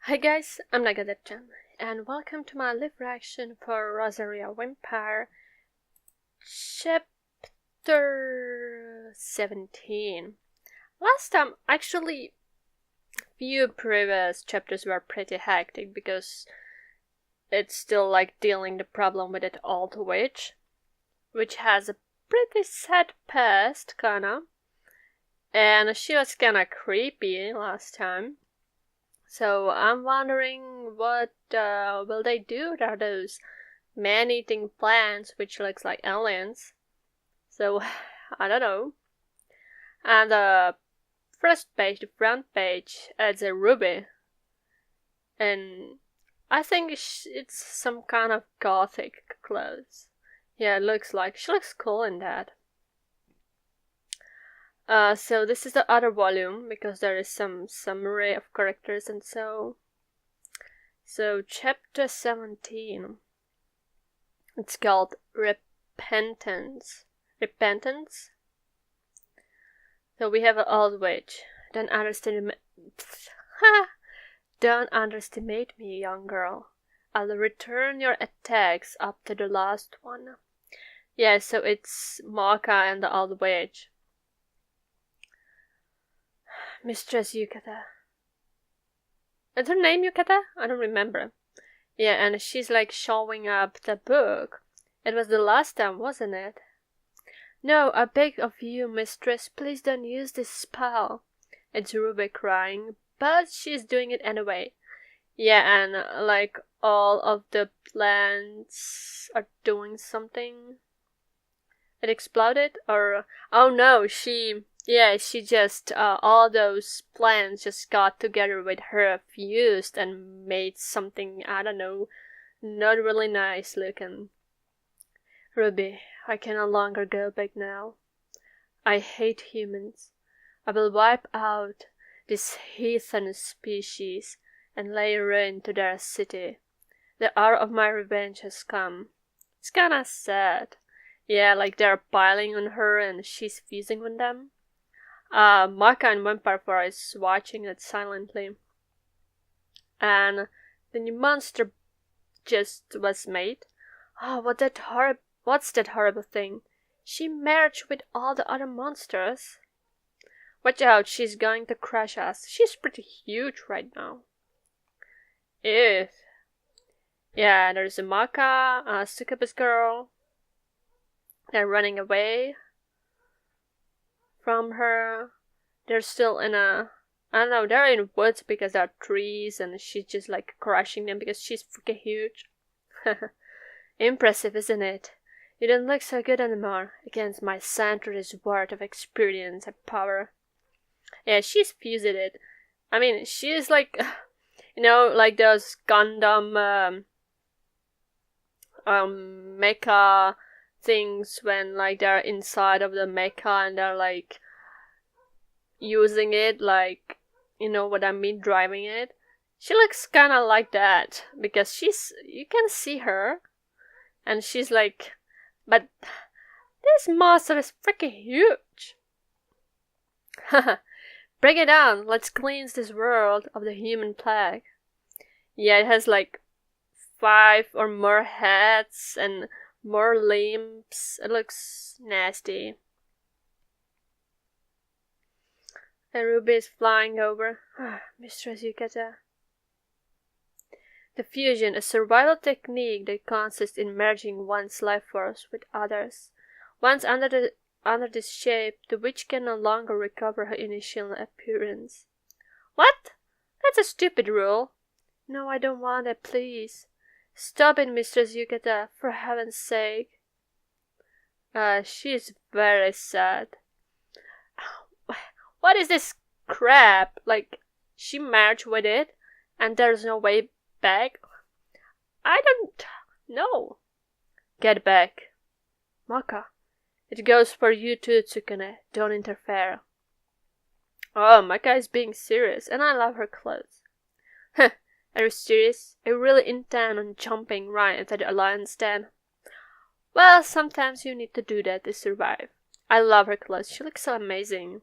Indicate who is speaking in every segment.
Speaker 1: Hi guys, I'm Nagadir-chan, and welcome to my live reaction for Rosario Vampire Chapter 17. Last time, actually, few previous chapters were pretty hectic because it's still like dealing the problem with that old witch, which has a pretty sad past, kinda, and she was kinda creepy last time. So I'm wondering what will they do to those man-eating plants which looks like aliens. So I don't know. And the first page, the front page, adds a ruby, and I think it's some kind of gothic clothes. Yeah, it looks like she looks cool in that. So this is the other volume because there is some summary of characters and so chapter 17. It's called Repentance. So we have an old witch. Don't underestimate me, young girl. I'll return your attacks up to the last one. Yeah, so it's Maka and the old witch. Mistress Yukata. Is her name Yukata? I don't remember. Yeah, and she's like showing up the book. It was the last time, wasn't it? No, I beg of you, mistress, please don't use this spell. It's Ruby crying, but she's doing it anyway. Yeah, and like all of the plants are doing something. It exploded, or oh no, she just all those plants just got together with her, fused and made something, I don't know, not really nice looking. Ruby, I can no longer go back now. I hate humans. I will wipe out this heathen species and lay ruin to their city. The hour of my revenge has come. It's kinda sad. Yeah, like they're piling on her and she's fusing with them. Maka and Vampire is watching it silently. And the new monster just was made. Oh, what's that horrible thing? She merged with all the other monsters. Watch out, she's going to crush us. She's pretty huge right now. Ew. Yeah, there's a Maka, a succubus girl. They're running away from her. They're still in I don't know, they're in woods because there are trees and she's just like crushing them because she's freaking huge. Impressive, isn't it? You don't look so good anymore against my centuries worth of experience and power. Yeah, she's fused it. I mean, she's like, like those Gundam mecha things when like they're inside of the mecha and they're like using it, like, you know what I mean, driving it. She looks kind of like that because you can see her and she's like, but this monster is freaking huge. Bring it on, let's cleanse this world of the human plague. Yeah, it has like 5 or more heads and more limbs. It looks nasty. And Ruby is flying over. Mistress Yukata. The fusion, a survival technique that consists in merging one's life force with others. Once under this shape, the witch can no longer recover her initial appearance. What? That's a stupid rule. No, I don't want it, please. Stop it, Mistress Yukata, for heaven's sake. She's very sad. What is this crap? Like, she merged with it, and there's no way back? I don't know. Get back. Maka, it goes for you too, Tsukune. Don't interfere. Oh, Maka is being serious, and I love her clothes. Huh. Are you serious? I really intend on jumping right into the alliance then. Well, sometimes you need to do that to survive. I love her clothes. She looks so amazing.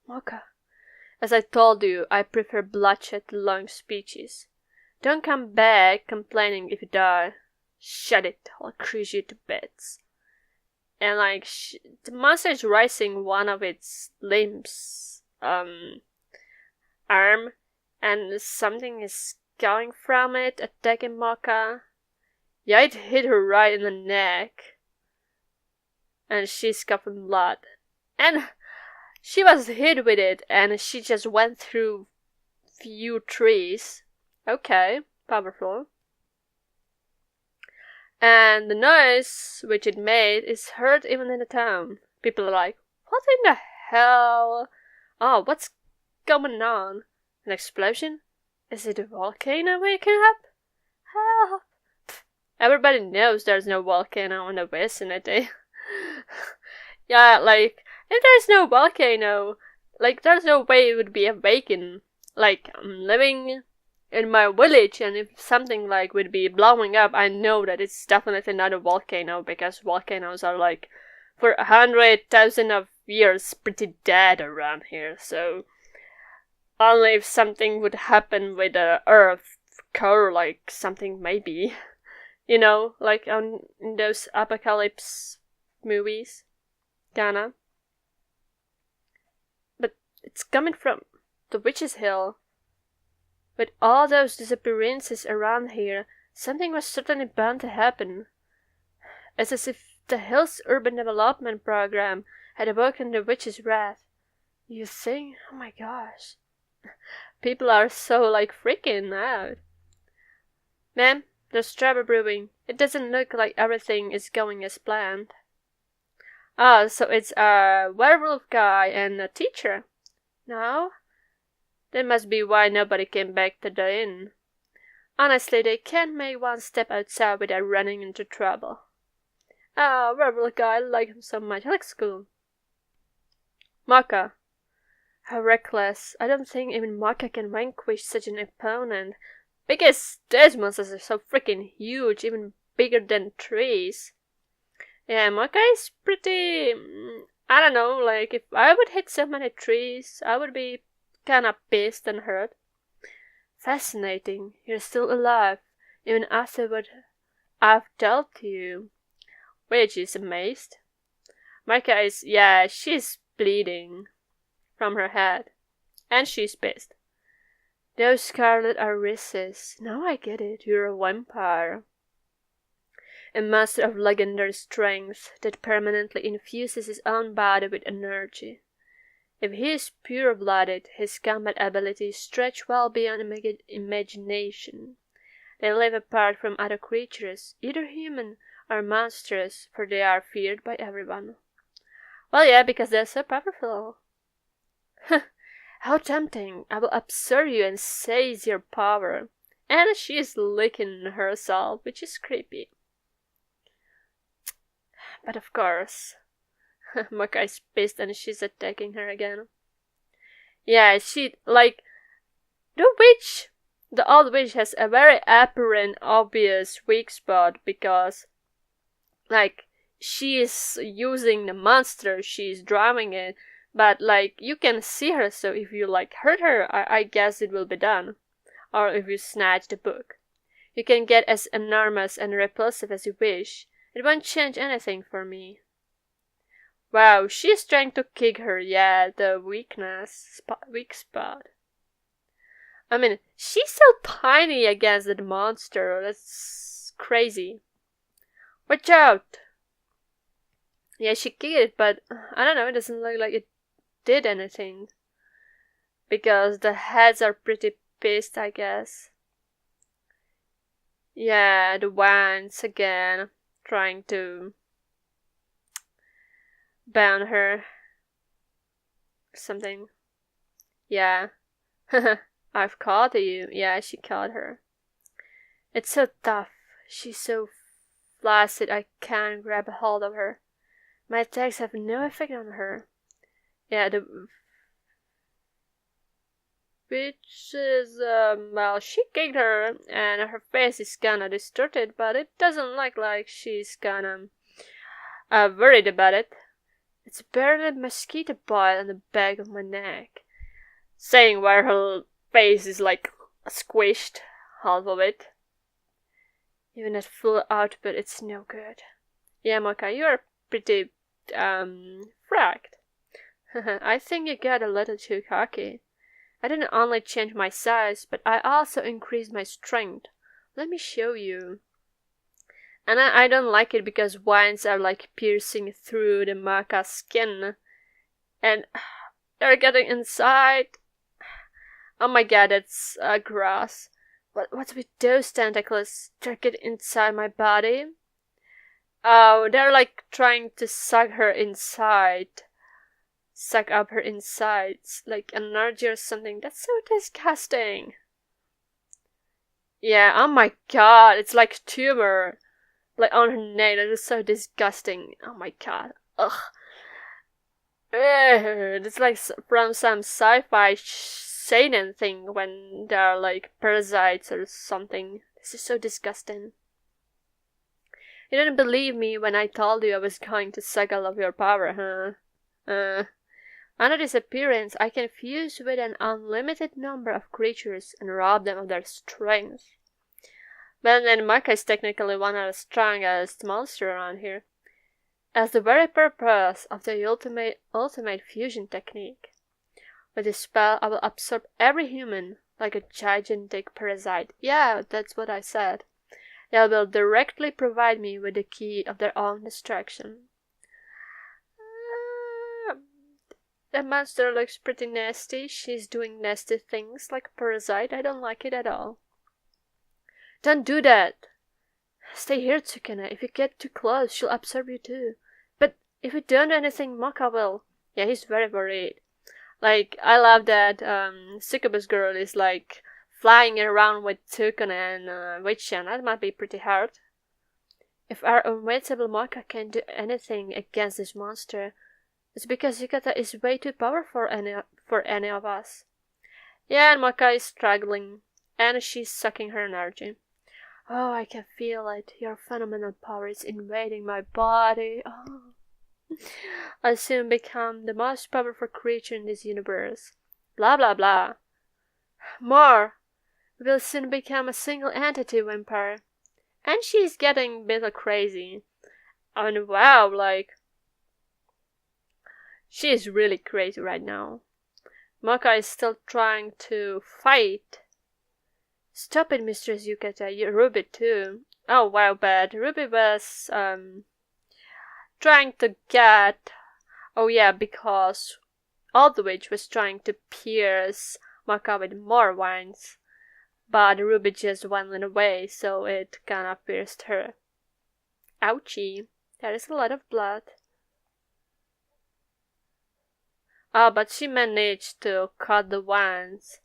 Speaker 1: Maka, As I told you, I prefer bloodshed to long speeches. Don't come back complaining if you die. Shut it, I'll crush you to bits. And like, the monster is raising one of its limbs, arm, and something is going from it, attacking Maka. Yeah, it hit her right in the neck. And she's coughing blood. And she was hit with it, and she just went through few trees. Okay, powerful. And the noise which it made is heard even in the town. People are like, what in the hell? Oh, what's going on? An explosion? Is it a volcano waking up? Help! Everybody knows there's no volcano in the vicinity. Yeah, like, if there's no volcano, like, there's no way it would be awakened. Like, I'm living in my village, and if something like would be blowing up, I know that it's definitely not a volcano, because volcanoes are like for 100,000 of years pretty dead around here. So only if something would happen with the earth core, like something maybe, you know, like in those apocalypse movies, kinda. But it's coming from the Witch's Hill. With all those disappearances around here, something was certainly bound to happen. It's as if the hill's urban development program had awoken the witch's wrath. You think? Oh my gosh. People are so like freaking out. Ma'am, there's trouble brewing. It doesn't look like everything is going as planned. Ah, so it's a werewolf guy and a teacher. No? That must be why nobody came back to the inn. Honestly, they can't make one step outside without running into trouble. Ah, werewolf guy, I like him so much. He looks cool. Maka. How reckless. I don't think even Maka can vanquish such an opponent. Because these monsters are so freaking huge, even bigger than trees. Yeah, Maka is pretty... I don't know, like, if I would hit so many trees, I would be kinda pissed and hurt. Fascinating. You're still alive, even after what I've told you. Wage is amazed. Micah is, yeah, she's bleeding from her head. And she's pissed. Those scarlet irises. Now I get it. You're a vampire. A master of legendary strength that permanently infuses his own body with energy. If he is pure-blooded, his combat abilities stretch well beyond imagination. They live apart from other creatures, either human or monstrous, for they are feared by everyone. Well, yeah, because they're so powerful. How tempting! I will absorb you and seize your power. And she is licking herself, which is creepy. But of course... Maka is pissed and she's attacking her again. Yeah, she, like, the old witch has a very apparent, obvious weak spot because, like, she is using the monster, she's driving it, but, like, you can see her, so if you, like, hurt her, I guess it will be done. Or if you snatch the book. You can get as enormous and repulsive as you wish. It won't change anything for me. Wow, she's trying to kick her, yeah, the weak spot. I mean, she's so tiny against the monster, that's crazy. Watch out! Yeah, she kicked it, but I don't know, it doesn't look like it did anything. Because the heads are pretty pissed, I guess. Yeah, the wands again, trying to bound her. Something. Yeah. I've caught you. Yeah, she caught her. It's so tough. She's so flaccid I can't grab a hold of her. My attacks have no effect on her. Yeah, the which is, well, she kicked her, and her face is kinda distorted, but it doesn't look like she's kinda worried about it. It's barely a mosquito bite on the back of my neck. saying where her face is like squished, half of it. Even at full output, it's no good. Yeah, Mocha, you're pretty, fracked. I think you got a little too cocky. I didn't only change my size, but I also increased my strength. Let me show you. And I don't like it because vines are like piercing through the Mocha's skin. And they're getting inside. Oh my god, that's gross. What's with those tentacles? They're getting inside my body. Oh, they're like trying to suck her inside. Suck up her insides. Like energy or something. That's so disgusting. Yeah, oh my god, it's like tumor. Like on her neck, that is so disgusting. Oh my god. Ugh. It's like from some sci-fi Satan thing when they're like parasites or something. This is so disgusting. You didn't believe me when I told you I was going to suck all of your power, huh? Under this appearance, I can fuse with an unlimited number of creatures and rob them of their strength. But then Maka is technically one of the strongest monsters around here, as the very purpose of the ultimate fusion technique. With this spell, I will absorb every human like a gigantic parasite. Yeah, that's what I said. They will directly provide me with the key of their own destruction. The monster looks pretty nasty. She's doing nasty things like a parasite. I don't like it at all. Don't do that! Stay here, Tsukune. If you get too close, she'll absorb you too. But if you don't do anything, Maka will. Yeah, he's very worried. Like, I love that Succubus girl is like flying around with Tsukune and Wei-chan. That might be pretty hard. If our unwaitable Maka can't do anything against this monster, it's because Yukata is way too powerful for any of us. Yeah, and Maka is struggling, and she's sucking her energy. Oh, I can feel it. Your phenomenal power is invading my body. Oh. I'll soon become the most powerful creature in this universe. Blah blah blah. More! We will soon become a single entity vampire. And she's getting a bit crazy. And wow, like, she is really crazy right now. Maka is still trying to fight. Stop it, Mistress Yukata. You Ruby too. Oh wow, bad. Ruby was trying to get. Oh yeah, because Aldwich was trying to pierce Maka with more vines, but Ruby just went away, so it kinda pierced her. Ouchie. There is a lot of blood. Ah, but she managed to cut the vines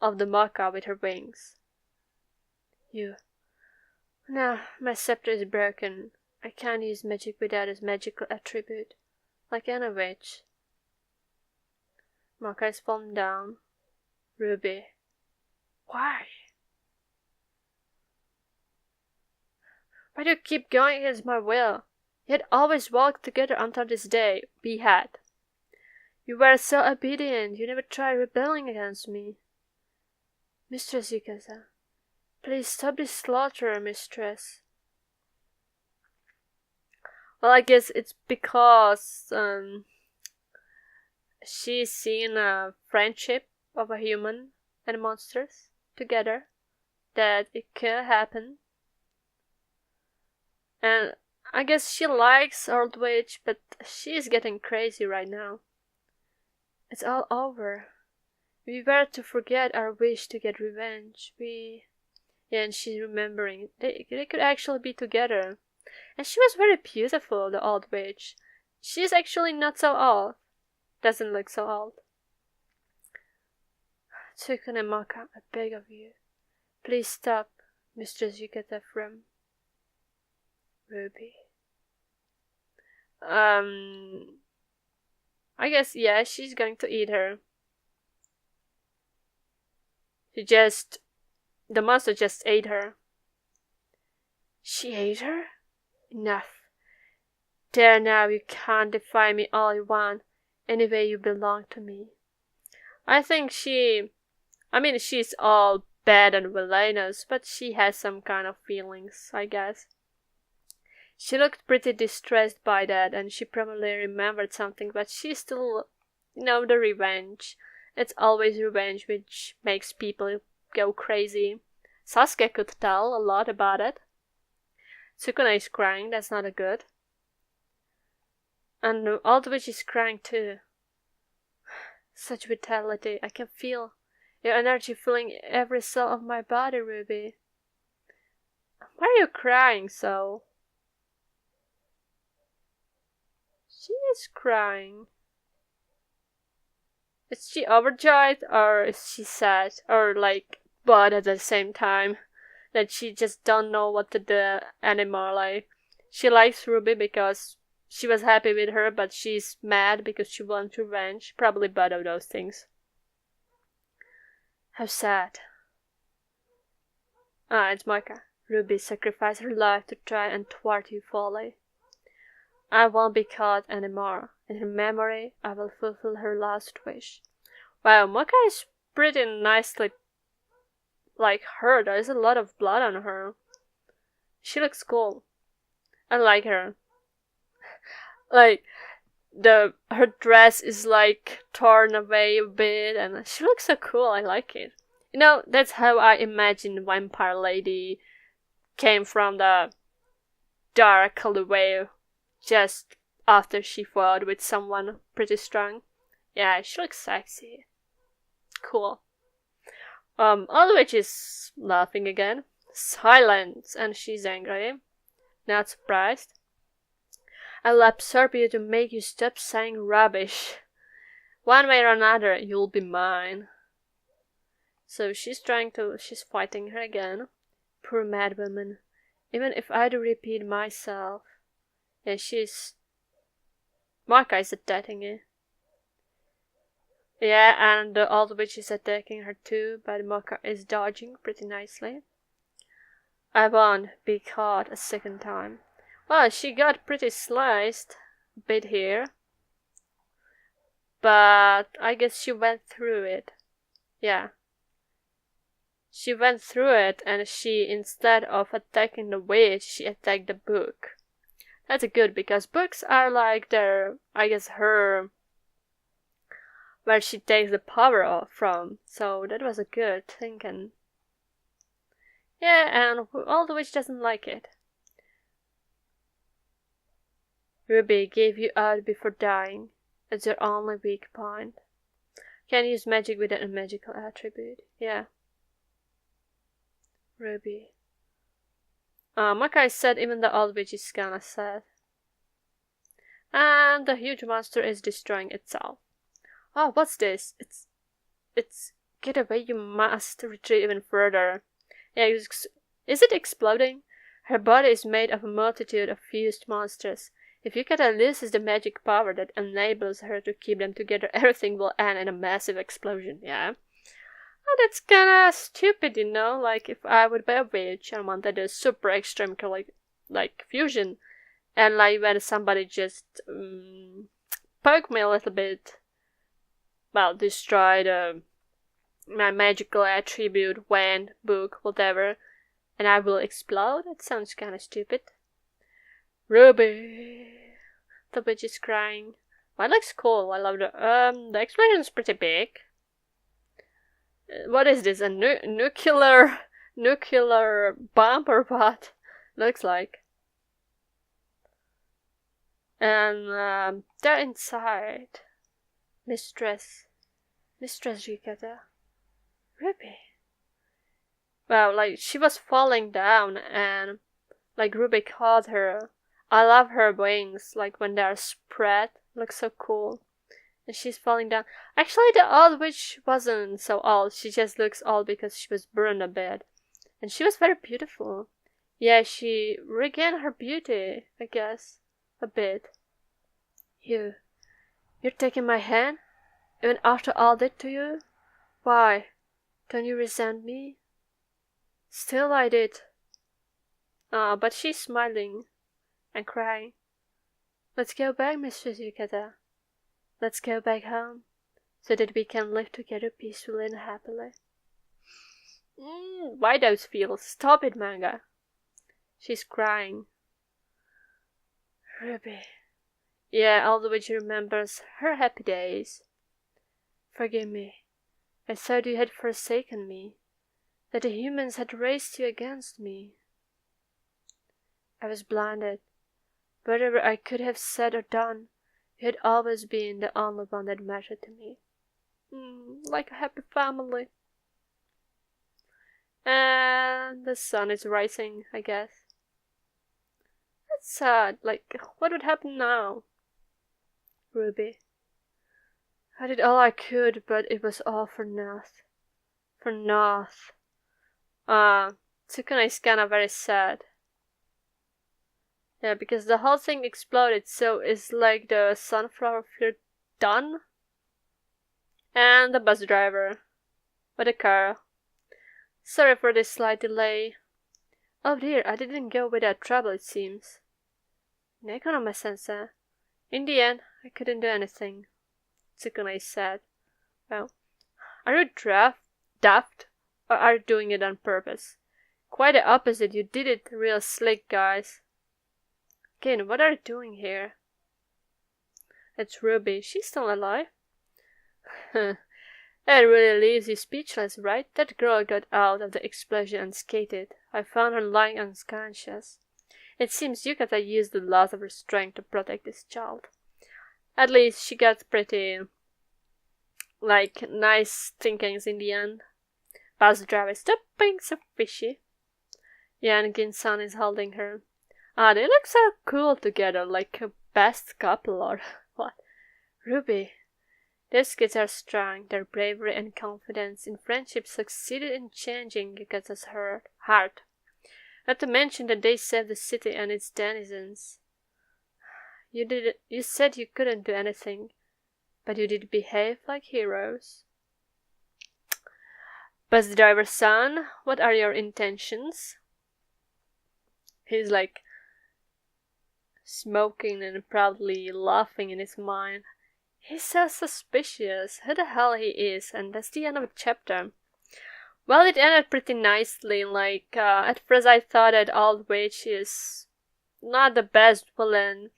Speaker 1: of the Maka with her wings. You. Now, my scepter is broken. I can't use magic without its magical attribute, like any witch. Maka is fallen down. Ruby. Why? Why do you keep going against my will? You had always walked together until this day. We had. You were so obedient, you never tried rebelling against me. Mistress Yukasa, please stop this slaughter, mistress. Well, I guess it's because she's seen a friendship of a human and monsters together, that it could happen. And I guess she likes Old Witch, but she's getting crazy right now. It's all over. We were to forget our wish to get revenge. Yeah, and she's remembering. They could actually be together. And she was very beautiful, the old witch. She's actually not so old. Doesn't look so old. Tsukune and Maka, I beg of you. Please stop, Mistress Yukata from Ruby. I guess, yeah, she's going to eat her. The monster just ate her. She ate her? Enough. There now, you can't defy me all you want. Anyway, you belong to me. I think she's all bad and villainous, but she has some kind of feelings, I guess. She looked pretty distressed by that, and she probably remembered something, but she still, the revenge. It's always revenge which makes people go crazy. Sasuke could tell a lot about it. Sukuna is crying, that's not a good. And all the witch is crying too. Such vitality, I can feel your energy filling every cell of my body, Ruby. Why are you crying so? She is crying. Is she overjoyed or is she sad? Or like both at the same time? That she just don't know what to do anymore. Like, she likes Ruby because she was happy with her, but she's mad because she wants revenge. Probably both of those things. How sad. It's Moika. Ruby sacrificed her life to try and thwart you folly. I won't be caught anymore. In her memory, I will fulfill her last wish. Wow, Moika is pretty nicely like her. There is a lot of blood on her. She looks cool. I like her. Like, her dress is like torn away a bit, and she looks so cool. I like it. That's how I imagine Vampire Lady came from the dark hallway just after she fought with someone pretty strong. Yeah, she looks sexy. Cool. Aldrich is laughing again. Silence, and she's angry. Not surprised. I'll absorb you to make you stop saying rubbish. One way or another, you'll be mine. So she's fighting her again. Poor mad woman. Even if I do repeat myself. Yeah, Marka is attacking it. Yeah, and the old witch is attacking her too, but Marka is dodging pretty nicely. I won't be caught a second time. Well, she got pretty sliced a bit here. But I guess she went through it. Yeah. She went through it, and she, instead of attacking the witch, she attacked the book. That's good, because books are like where she takes the power off from. So that was a good thinking. Yeah, and all the witch doesn't like it. Ruby gave you out before dying. It's your only weak point. Can use magic without a magical attribute. Yeah. Ruby. Makai said even the old witch is kinda sad. And the huge monster is destroying itself. Oh, what's this? It's get away, you must retreat even further. Yeah, is it exploding? Her body is made of a multitude of fused monsters. If Yukata loses the magic power that enables her to keep them together, everything will end in a massive explosion, yeah? Oh, that's kinda stupid, like if I would be a witch and wanted a super extreme like fusion, and like when somebody just poke me a little bit, well, destroy my magical attribute, wand, book, whatever, and I will explode? That sounds kinda stupid. Ruby! The witch is crying. Well, it looks cool. I love the explosion's pretty big. What is this? A nuclear bomb or what? Looks like. And they're inside. Mistress Yukata. Ruby. Well, like she was falling down, and like Ruby caught her. I love her wings, like when they're spread. Looks so cool. And she's falling down. Actually, the old witch wasn't so old. She just looks old because she was burned a bit. And she was very beautiful. Yeah, she regained her beauty, I guess. A bit. You're taking my hand? Even after all that to you? Why? Don't you resent me? Still I did. But she's smiling and crying. Let's go back, Mistress Yukata. Let's go back home. so that we can live together peacefully and happily. Why those feels? Stop it, manga. She's crying. Ruby. Yeah, all the way she remembers her happy days. Forgive me. I thought you had forsaken me, that the humans had raised you against me. I was blinded. Whatever I could have said or done, you had always been the only one that mattered to me. Like a happy family. And the sun is rising, I guess. That's sad. Like, what would happen now? Ruby. I did all I could, but it was all for naught. For naught. Tsukune is kinda very sad. Yeah, because the whole thing exploded, so it's like the sunflower field done? And the bus driver. With a car. Sorry for this slight delay. Oh dear, I didn't go without trouble, it seems. Nekonoma-sensei. In the end, I couldn't do anything. Tsukune said. Well, are you daft? Or are you doing it on purpose? Quite the opposite, you did it real slick, guys. Again, what are you doing here? It's Ruby. She's still alive. That really leaves you speechless, right? That girl got out of the explosion unscathed. I found her lying unconscious. It seems Yukata used the loss of her strength to protect this child. At least she got pretty, nice thinkings in the end. Bus driver, stop being so fishy. Yeah, and Gin-san is holding her. They look so cool together, like a best couple or what? Ruby. Those kids are strong. Their bravery and confidence in friendship succeeded in changing Yukata's heart. Not to mention that they saved the city and its denizens. You said you couldn't do anything, but you did behave like heroes. Bus driver-san, what are your intentions? He's like smoking and proudly laughing in his mind. He's so suspicious. Who the hell he is? And that's the end of the chapter. Well, it ended pretty nicely. At first I thought that Old Witch is not the best villain.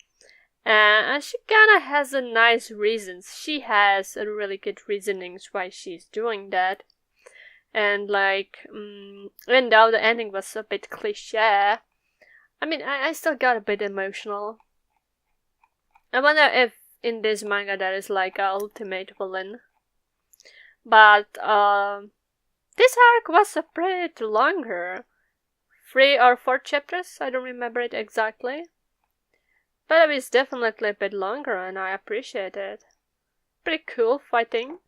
Speaker 1: And she kinda has a nice reasons. She has a really good reasonings why she's doing that. And even though the ending was a bit cliche, I mean, I still got a bit emotional. I wonder if in this manga there is like a ultimate villain. But this arc was a bit longer. 3 or 4 chapters, I don't remember it exactly. But it was definitely a bit longer and I appreciate it. Pretty cool fighting.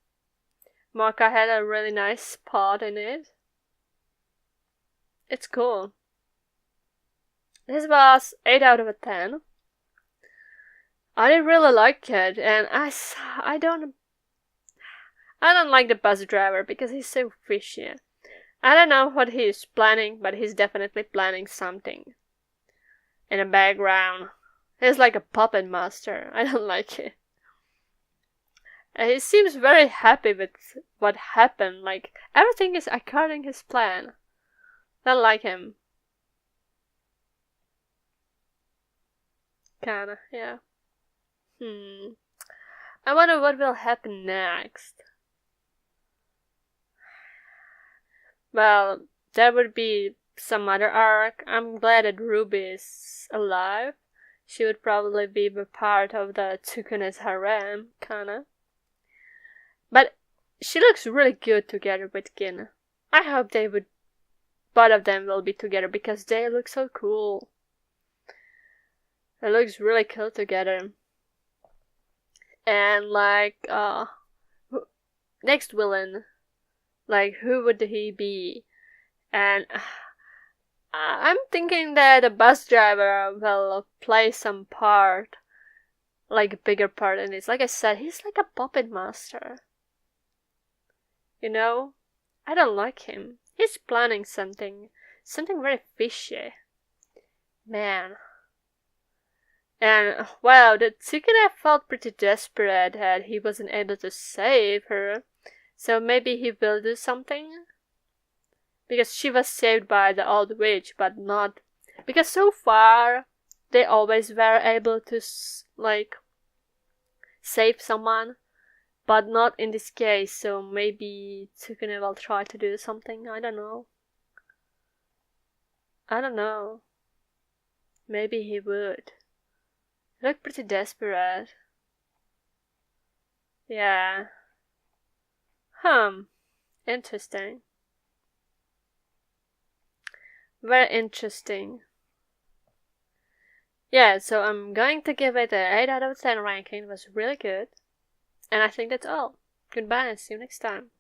Speaker 1: Maka had a really nice spot in it. It's cool. This was 8 out of 10. I didn't really like it, and I don't like the bus driver because he's so fishy. I don't know what he's planning, but he's definitely planning something. In the background, he's like a puppet master. I don't like it. And he seems very happy with what happened. Like everything is according his plan. Don't like him. Kinda, yeah. I wonder what will happen next. Well, there would be some other arc. I'm glad that Ruby is alive. She would probably be a part of the Tsukune's harem, kinda. But she looks really good together with Gin. I hope both of them will be together because they look so cool. It looks really cool together. And next villain, who would he be? And I'm thinking that the bus driver will play some part, like a bigger part in this. Like I said, he's like a puppet master. You know, I don't like him. He's planning something very fishy. Man. And, well, the Tsukune felt pretty desperate that he wasn't able to save her. So maybe he will do something? Because she was saved by the old witch, but not... Because so far, they always were able to, save someone. But not in this case, so maybe Tsukune will try to do something, I don't know. Maybe he would. He looked pretty desperate. Yeah. Interesting. Very interesting. Yeah, so I'm going to give it an 8 out of 10 ranking. It was really good. And I think that's all. Goodbye and see you next time.